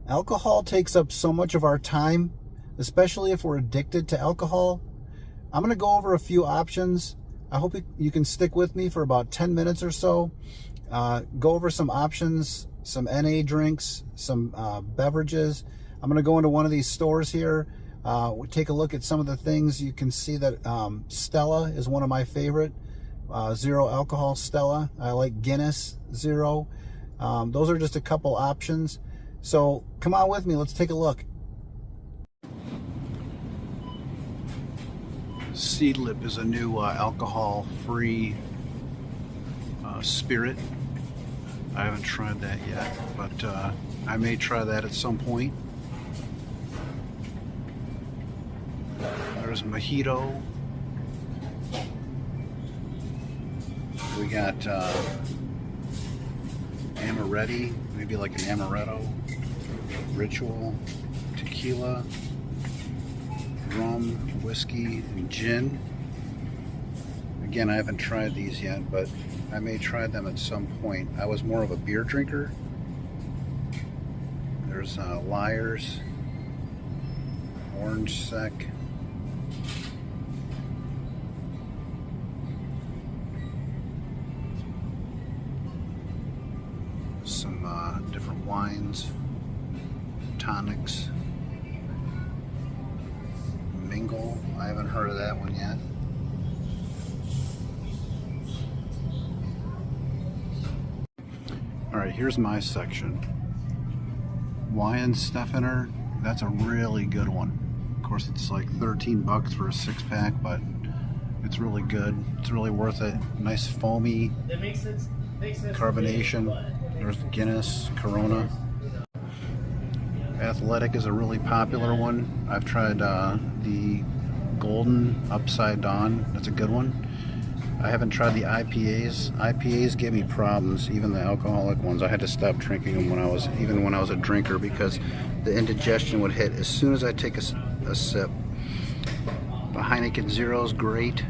Alcohol takes up so much of our time, especially if we're addicted to alcohol. I'm going to go over a few options. I hope you can stick with me for about 10 minutes or so. Go over some options, some NA drinks, some beverages. I'm going to go into one of these stores here. Take a look at some of the things. You can see that Stella is one of my favorite. Zero alcohol Stella. I like Guinness Zero. Those are just a couple options. So come on with me, let's take a look. Seedlip is a new alcohol-free spirit. I haven't tried that yet, but I may try that at some point. There's Mojito. We got Amaretti, maybe like an Amaretto, Ritual, Tequila, Rum, Whiskey, and Gin. Again, I haven't tried these yet, but I may try them at some point. I was more of a beer drinker. There's Liars, Orange Sec, some different wines, tonics, Mingle. I haven't heard of that one yet. All right, here's my section. Weihenstephaner, that's a really good one. Of course, it's like 13 bucks for a 6-pack, but it's really good. It's really worth it. Nice foamy carbonation. There's Guinness, Corona. Athletic is a really popular one. I've tried the Golden Upside Down. That's a good one. I haven't tried the IPAs. IPAs gave me problems, even the alcoholic ones. I had to stop drinking them even when I was a drinker, because the indigestion would hit as soon as I take a sip. The Heineken Zero is great.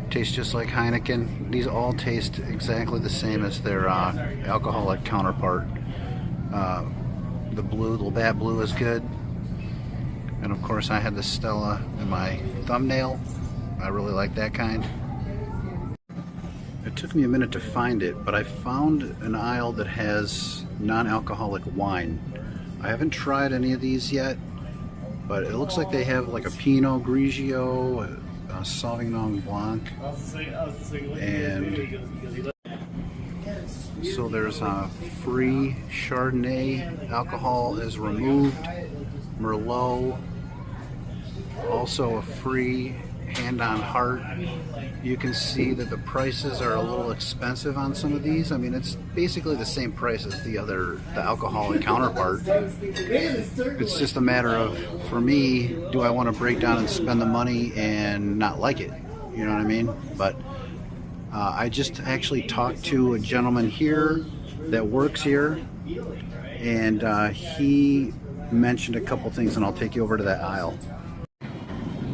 Tastes just like Heineken. These all taste exactly the same as their alcoholic counterpart. The blue, the Labatt Blue is good. And of course I had the Stella in my thumbnail. I really like that kind. It took me a minute to find it, but I found an aisle that has non-alcoholic wine. I haven't tried any of these yet, but it looks like they have like a Pinot Grigio, a Sauvignon Blanc, and so there's a free Chardonnay, alcohol is removed, Merlot, also a free Hand on Heart. You can see that the prices are a little expensive on some of these. I mean, it's basically the same price as the alcoholic counterpart. It's just a matter of, for me, do I want to break down and spend the money and not like it? You know what I mean? But I just actually talked to a gentleman here that works here, and he mentioned a couple things, and I'll take you over to that aisle.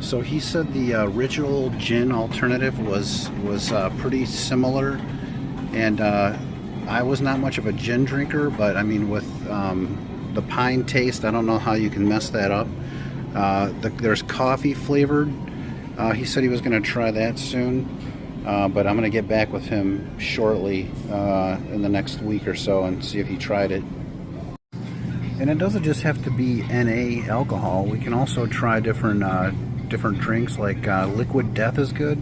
So he said the Ritual Gin alternative was pretty similar, and I was not much of a gin drinker, but I mean, with the pine taste, I don't know how you can mess that up. There's coffee flavored. He said he was going to try that soon, but I'm going to get back with him shortly in the next week or so and see if he tried it. And it doesn't just have to be NA alcohol. We can also try different drinks, like Liquid Death is good,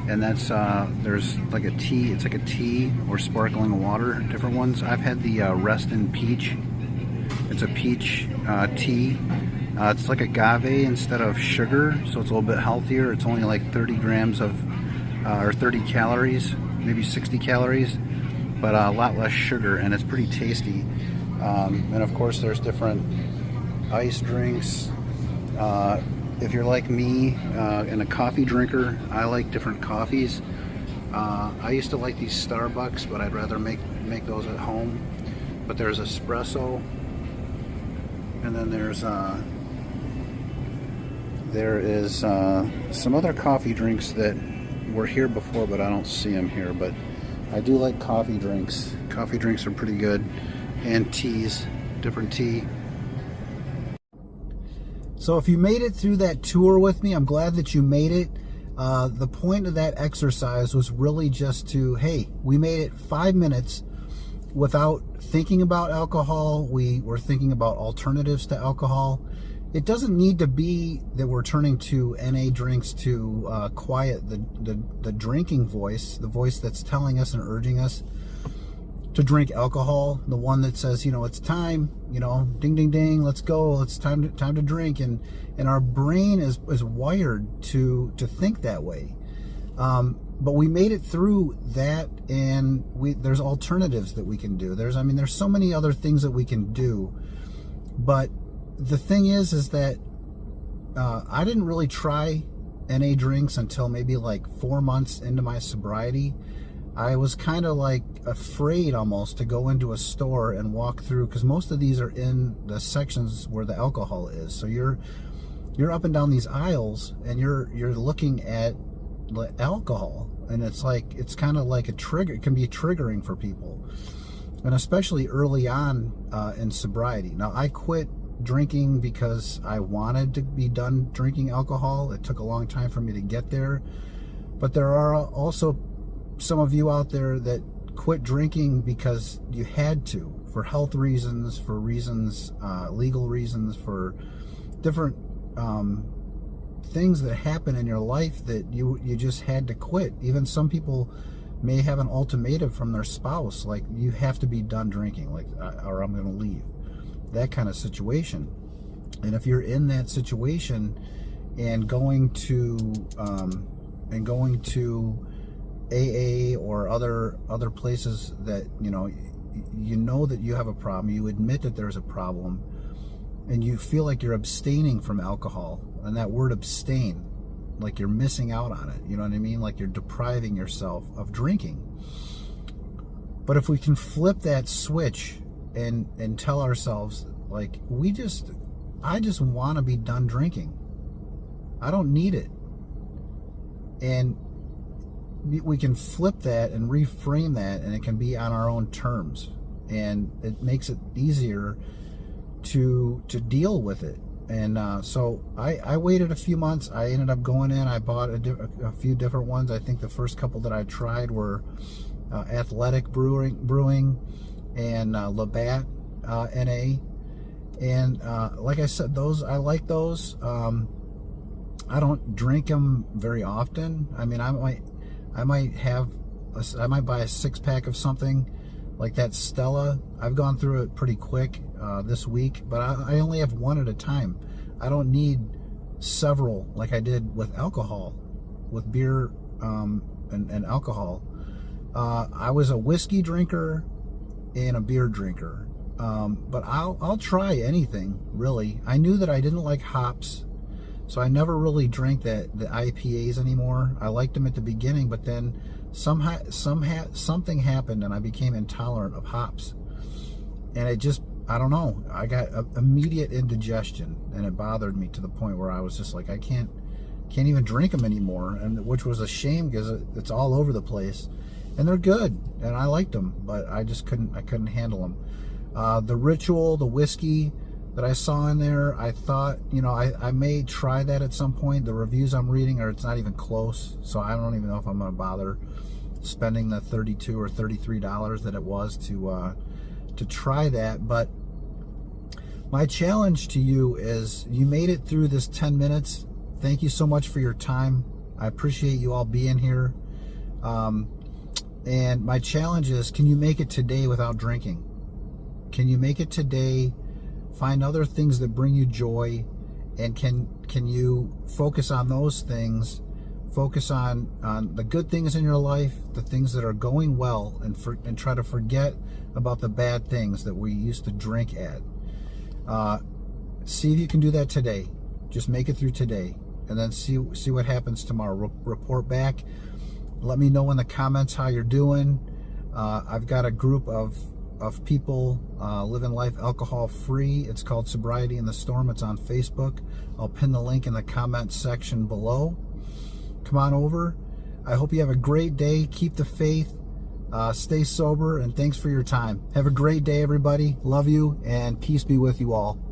and that's there's like a tea. It's like a tea or sparkling water. Different ones. I've had the Rest in Peach. It's a peach tea. It's like agave instead of sugar, so it's a little bit healthier. It's only like 30 grams of or 30 calories, maybe 60 calories, but a lot less sugar, and it's pretty tasty. And of course, there's different ice drinks. If you're like me and a coffee drinker, I like different coffees. I used to like these Starbucks, but I'd rather make those at home. But there's espresso, and then there is some other coffee drinks that were here before, but I don't see them here. But I do like coffee drinks. Coffee drinks are pretty good, and teas, different tea. So if you made it through that tour with me, I'm glad that you made it. The point of that exercise was really just to, hey, we made it 5 minutes without thinking about alcohol. We were thinking about alternatives to alcohol. It doesn't need to be that we're turning to NA drinks to quiet the drinking voice, the voice that's telling us and urging us to drink alcohol, the one that says, you know, it's time, you know, ding, ding, ding, let's go, it's time to drink. And our brain is wired to think that way. But we made it through that, and there's alternatives that we can do. There's so many other things that we can do. But the thing is that I didn't really try NA drinks until maybe like 4 months into my sobriety. I was kind of like afraid almost to go into a store and walk through, because most of these are in the sections where the alcohol is. So you're up and down these aisles and you're looking at the alcohol, and it's kind of like a trigger. It can be triggering for people, and especially early on in sobriety. Now, I quit drinking because I wanted to be done drinking alcohol. It took a long time for me to get there, but there are also some of you out there that quit drinking because you had to, for health reasons, for reasons, legal reasons, for different things that happen in your life that you just had to quit. Even some people may have an ultimatum from their spouse, like, you have to be done drinking, like, or I'm going to leave. That kind of situation. And if you're in that situation and going to AA or other places that you know that you have a problem, you admit that there's a problem, and you feel like you're abstaining from alcohol, and that word abstain, like you're missing out on it, you know what I mean, like you're depriving yourself of drinking. But if we can flip that switch and tell ourselves, like, I just want to be done drinking, I don't need it, and we can flip that and reframe that, and it can be on our own terms, and it makes it easier to deal with it. And so I waited a few months. I ended up going in. I bought a few different ones. I think the first couple that I tried were Athletic Brewing and Labatt NA. And like I said, those, I like those. I don't drink them very often. I mean, I might buy a 6-pack of something like that Stella. I've gone through it pretty quick this week, but I only have one at a time. I don't need several like I did with alcohol, with beer and alcohol. I was a whiskey drinker and a beer drinker, but I'll try anything, really. I knew that I didn't like hops, so I never really drank the IPAs anymore. I liked them at the beginning, but then something happened and I became intolerant of hops. And it just, I don't know, I got immediate indigestion, and it bothered me to the point where I was just like, I can't even drink them anymore, and which was a shame because it's all over the place. And they're good, and I liked them, but I just couldn't handle them. The Ritual, the whiskey that I saw in there, I thought, I may try that at some point. The reviews I'm reading it's not even close, so I don't even know if I'm going to bother spending the $32 or $33 that it was to try that. But my challenge to you is, you made it through this 10 minutes. Thank you so much for your time. I appreciate you all being here. And my challenge is, can you make it today without drinking? Can you make it today? Find other things that bring you joy, and can you focus on those things? Focus on the good things in your life, the things that are going well, and try to forget about the bad things that we used to drink at. See if you can do that today. Just make it through today, and then see what happens tomorrow. Report back. Let me know in the comments how you're doing. I've got a group of people living life alcohol free. It's called Sobriety in the Storm. It's on Facebook. I'll pin the link in the comment section below. Come on over. I hope you have a great day. Keep the faith. Stay sober, and thanks for your time. Have a great day, everybody. Love you, and peace be with you all.